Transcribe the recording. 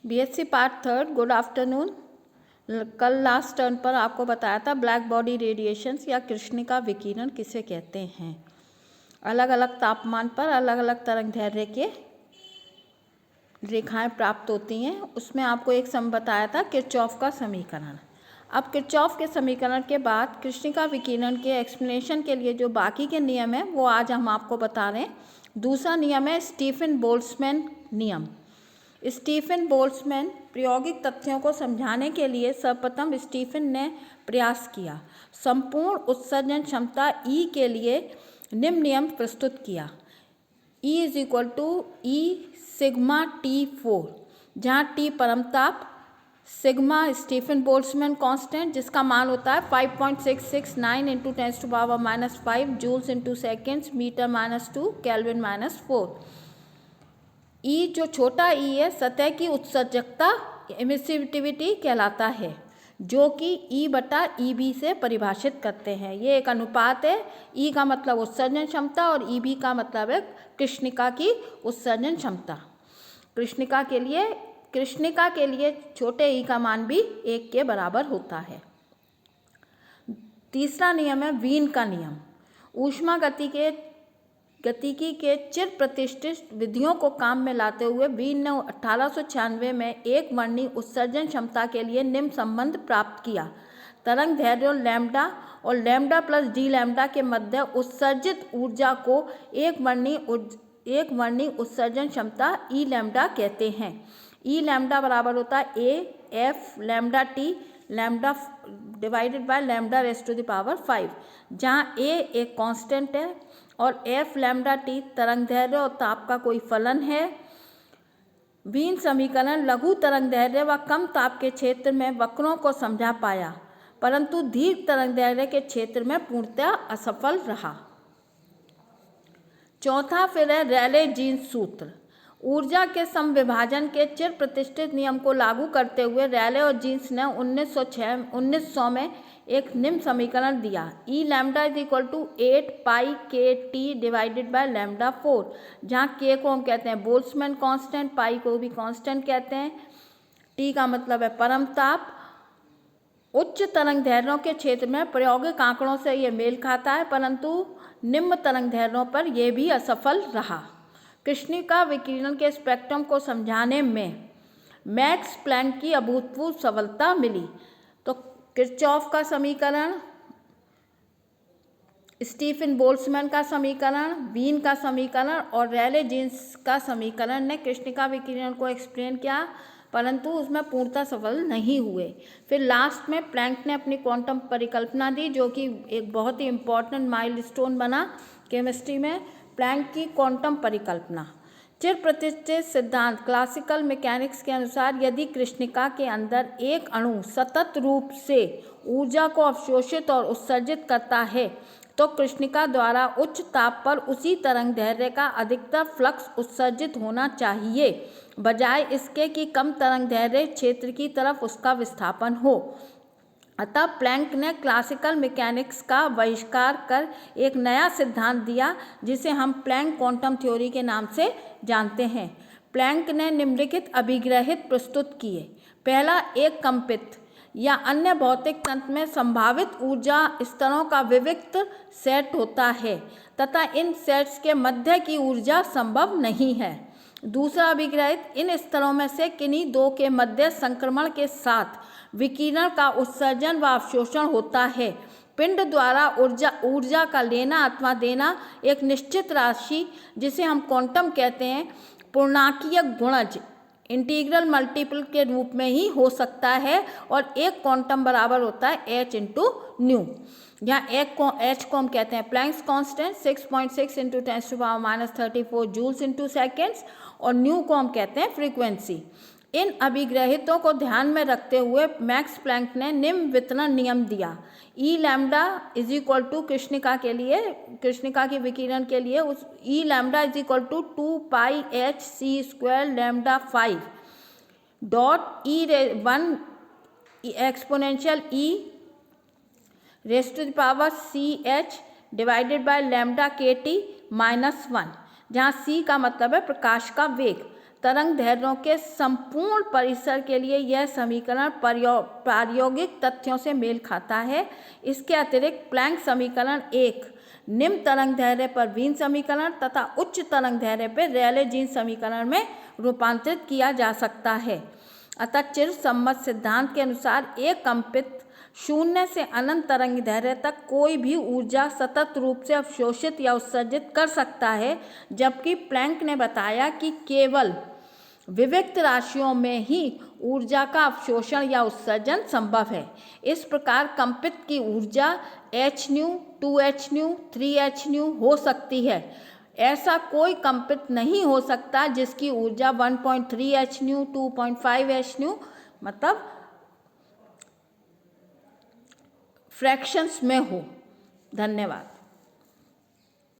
BSc part third, good afternoon. कल last turn पर आपको बताया था ब्लैक बॉडी रेडिएशंस या कृष्णिका विकिरण किसे कहते हैं। अलग अलग तापमान पर अलग अलग तरंगदैर्घ्य के रेखाएं प्राप्त होती हैं। उसमें आपको एक सम बताया था किरचॉफ का समीकरण। अब किरचॉफ के समीकरण के बाद कृष्णिका विकिरण के एक्सप्लेनेशन के लिए जो बाकी के नियम हैं वो आज हम आपको बता रहे हैं। दूसरा नियम है स्टीफन बोल्ट्जमैन नियम। स्टीफन बोल्ट्जमैन प्रायोगिक तथ्यों को समझाने के लिए सर्वप्रथम स्टीफन ने प्रयास किया। संपूर्ण उत्सर्जन क्षमता E के लिए निम्न नियम प्रस्तुत किया। E = E सिग्मा T4, जहाँ T परमताप, सिग्मा स्टीफन बोल्ट्जमैन कांस्टेंट जिसका मान होता है 5.669 × 10⁻⁵ joules × seconds metre kelvin -4। E जो छोटा e है सतह की उत्सर्जकता एमिसिविटी कहलाता है, जो कि E/EB से परिभाषित करते हैं। ये एक अनुपात है। E का मतलब उत्सर्जन क्षमता और EB का मतलब है कृष्णिका की उत्सर्जन क्षमता। कृष्णिका के लिए छोटे e का मान भी 1 के बराबर होता है। तीसरा नियम है वीन का नियम। ऊष्मा गतिकी के चिर प्रतिष्ठित विधियों को काम में लाते हुए वीन ने 1896 में एक वर्णीय उत्सर्जन क्षमता के लिए निम्न संबंध प्राप्त किया। तरंग दैर्ध्य लैम्ब्डा और लैम्ब्डा प्लस डी लैम्ब्डा के मध्य उत्सर्जित ऊर्जा को एक वर्णीय उत्सर्जन क्षमता ई लैम्ब्डा कहते हैं। ई लैम्ब्डा बराबर होता है A F lambda T lambda divided by lambda ⁵, जहाँ A एक कांस्टेंट है और F लैम्ब्डा T तरंग दैर्ध्य और ताप का कोई फलन है। वीन समीकरण लघु तरंग दैर्ध्य व कम ताप के क्षेत्र में वक्रों को समझा पाया, परंतु दीर्घ तरंग दैर्ध्य के क्षेत्र में पूर्णतः असफल रहा। चौथा फिर है रेले जीन्स सूत्र। ऊर्जा के समविभाजन के चिर प्रतिष्ठित नियम को लागू करते हुए रेले और जीन्स ने 1900 में एक निम्न समीकरण दिया। E lambda = 8πkT divided by λ4, जहाँ K को हम कहते हैं बोल्ट्जमैन कांस्टेंट, पाई को भी कांस्टेंट कहते हैं। T का मतलब है परमताप। उच्च तरंग दैर्ध्यों के क्षेत्र में प्रायोगिक आंकड़ों से ये मेल खाता है, परंतु निम्न तरंग दैर्ध्यों पर यह भी असफल रहा। कृष्णिका विकिरण के स्पेक्ट्रम को समझाने में मैक्स प्लैंक की अभूतपूर्व सफलता मिली। तो किरचॉफ का समीकरण, स्टीफन बोल्ट्जमैन का समीकरण, वीन का समीकरण और रेले जीन्स का समीकरण ने कृष्णिका विकिरण को एक्सप्लेन किया, परंतु उसमें पूर्णतः सफल नहीं हुए। फिर लास्ट में प्लैंक ने अपनी क्वांटम परिकल्पना दी, जो कि एक बहुत ही इम्पॉर्टेंट माइलस्टोन बना केमिस्ट्री में, प्लैंक की क्वांटम परिकल्पना। चिर प्रतिष्ठित सिद्धांत क्लासिकल मैकेनिक्स के अनुसार यदि कृष्णिका के अंदर एक अणु सतत रूप से ऊर्जा को अवशोषित और उत्सर्जित करता है तो कृष्णिका द्वारा उच्च ताप पर उसी तरंग दैर्ध्य का अधिकतर फ्लक्स उत्सर्जित होना चाहिए, बजाय इसके कि कम तरंग दैर्ध्य क्षेत्र की तरफ उसका विस्थापन हो। अतः प्लैंक ने क्लासिकल मैकेनिक्स का बहिष्कार कर एक नया सिद्धांत दिया, जिसे हम प्लैंक क्वांटम थ्योरी के नाम से जानते हैं। प्लैंक ने निम्नलिखित अभिग्रहित प्रस्तुत किए। पहला, एक कंपित या अन्य भौतिक तंत्र में संभावित ऊर्जा स्तरों का विविक्त सेट होता है तथा इन सेट्स के मध्य की ऊर्जा संभव नहीं है। दूसरा अभिग्रहित, इन स्तरों में से किन्हीं दो के मध्य संक्रमण के साथ विकिरण का उत्सर्जन व अवशोषण होता है। पिंड द्वारा ऊर्जा का लेना अथवा देना एक निश्चित राशि, जिसे हम क्वांटम कहते हैं, पूर्णांकीय गुणज इंटीग्रल मल्टीपल के रूप में ही हो सकता है और एक क्वांटम बराबर होता है h × न्यू। यहाँ h को हम कहते हैं प्लैंक्स कांस्टेंट 6.6 × 10⁻34 जूल्स × सेकेंड्स और न्यू को हम कहते हैं फ्रीक्वेंसी। इन अभिग्रहितों को ध्यान में रखते हुए मैक्स प्लैंक ने निम्न वितरण नियम दिया। E लैम्ब्डा = कृष्णिका की विकिरण के लिए E lambda = 2πhc² λ5 dot E1 exponential e⁻ch divided by λ kT -1, जहाँ c का मतलब है प्रकाश का वेग, तरंग दैर्ध्यों के संपूर्ण परिसर के लिए यह समीकरण प्रायोगिक तथ्यों से मेल खाता है। इसके अतिरिक्त प्लैंक समीकरण एक निम्न तरंग दैर्ध्य पर वीन समीकरण तथा उच्च तरंग दैर्ध्य पर रेले जीन्स समीकरण में रूपांतरित किया जा सकता है। अतः चिरसम्मत सिद्धांत के अनुसार एक कंपित शून्य से अनंत तरंग दैर्ध्य तक कोई भी ऊर्जा सतत रूप से अवशोषित या उत्सर्जित कर सकता है, जबकि प्लैंक ने बताया कि केवल विविक्त राशियों में ही ऊर्जा का अवशोषण या उत्सर्जन संभव है। इस प्रकार कंपित की ऊर्जा hν, 2hν, 3hν हो सकती है। ऐसा कोई कंपित नहीं हो सकता जिसकी ऊर्जा 1.3hν, 2.5hν मतलब फ्रैक्शंस में हो। धन्यवाद।